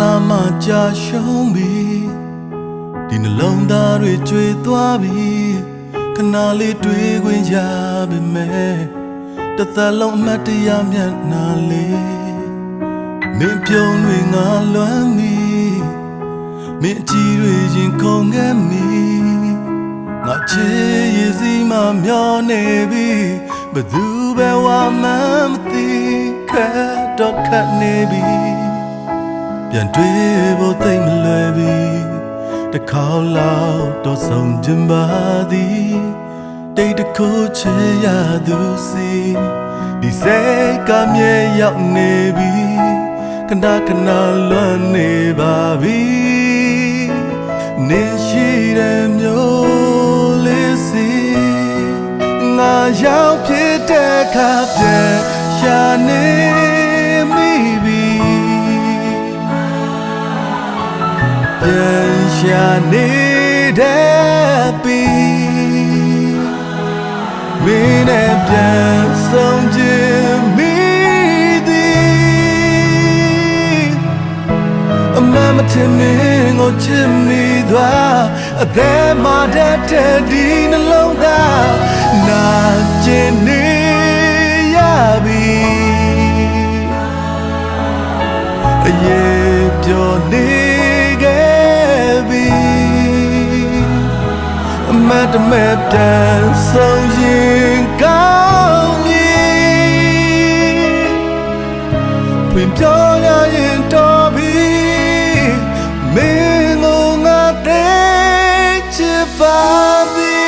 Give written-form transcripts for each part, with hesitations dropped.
လာမှကြာရှုံးပြီဒီနှလုံးသားတွေကြွေသွားပြီခဏလေးတွေ့ခွင့်ရပေမဲ့တစ်သက်လုံးအမှတ်တရမျက်နှာလေးမင်းပြုံးတွေငါလွမ်းပြီမင်းအကြည့်တွေရင်ခုန်ခဲ့ပြီငါချစ်ရည်စီမှမျောနေပြီဘယ်သူပဲဝါမှမသိခက်တော့ခက်နေပြီပြန်တွေ့ဖို့သိမလွယ်ပြီတစ်ခေါက်လောက်တော့ဆုံးချင်ပါသည်တိတ်တခုချစ်ရသူစီဒီစိတ်ကမြေရောက်နေပြီခဏခဏလွမ်းနေပါပြီနေရှိတဲ့မျိုးလေးစီငါရောက်ဖြစ်တဲ့ခါပြန်ရှာနေမိပြီပြန်ရှာနေတဲ့ပြီမင်းနဲ့ပြန်ဆုံးချင်မိသည်အမှန်မထင်မင်းကိုချစ်မိသွားအသက်မှာတတ်တဲ့ဒီနှလုံးသားနာကျင်နေရပြီအရေးပြောနေခဲ့ပြီအမတ်တမဲ့ပြန်ဆုံးရင်ကောင်းရင်ဖွင့်ပြောရရင်တော်ပြီမင်းကိုငါသိချစ်ပါသည်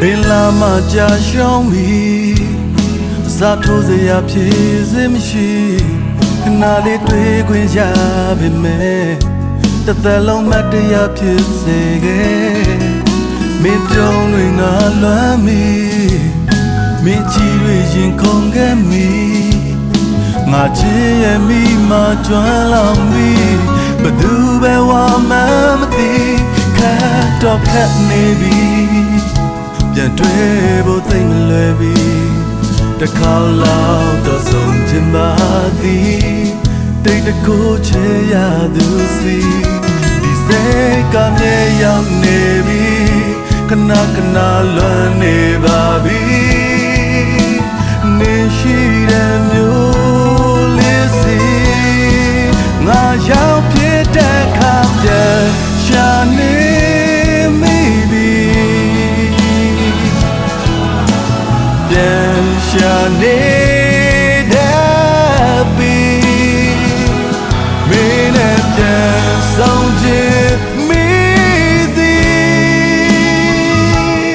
ဘယ်လာမှကြာရှုံးပြီစားထိုးစရာဖြစ်စေမရှိခဏလေးတွေ့ခွင့်ရပေမဲ့တစ်သက်လုံးမတရားဖြစ်စေခဲ့မင်းပြုံးတွေငါလွမ်းပြီမင်းကြည့်ရရင်ခုန်ခဲ့ပြီငါချစ်ရဲ့မိမကျွမ်းလောင်ပြီဘယ်သူပဲဝါမှမသိခက်တော့ခက်နေပြီပြန်တွေ့ဖို့သိမလွယ်ပြီတစ်ခါလောက်တော့ဆုံးချင်ပါသည်တိတ်တကူချေရသူစီဒီစိတ်ကမြေရောက်နေပြီခဏခဏလွမ်းနေပါပြီနေရှိတဲ့မျိုးလေးစီငါရောက်ဖြစ်တဲ့ခါပြန်ရှာနေမိပြီပြန်ရှာနေတဲ့ပြီမင်းနဲ့ပြန်ဆုံးချင်မိသည်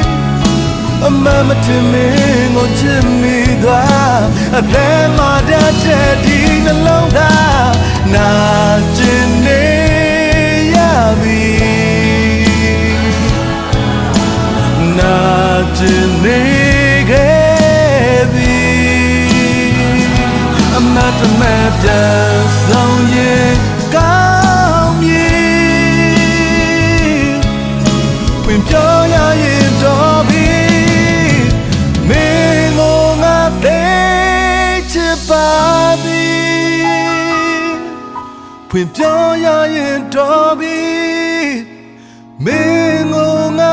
အမှန်မထင်မင်းကိုချစ်မိသွားအသက်မှာတတ်တဲ့ဒီနှလုံးသားနာကျင်နေရပြီနာကျင်နေခဲ့အမတ်တမဲ့ပြန်ဆုံးရင်ကောင်းပြီဖွင့်ပြောရရင်တော်ပြီမင်းကိုငါသိချစ်ပါသည်ဖွင့်ပြောရရင်တော်ပြီမင်းကိုငါ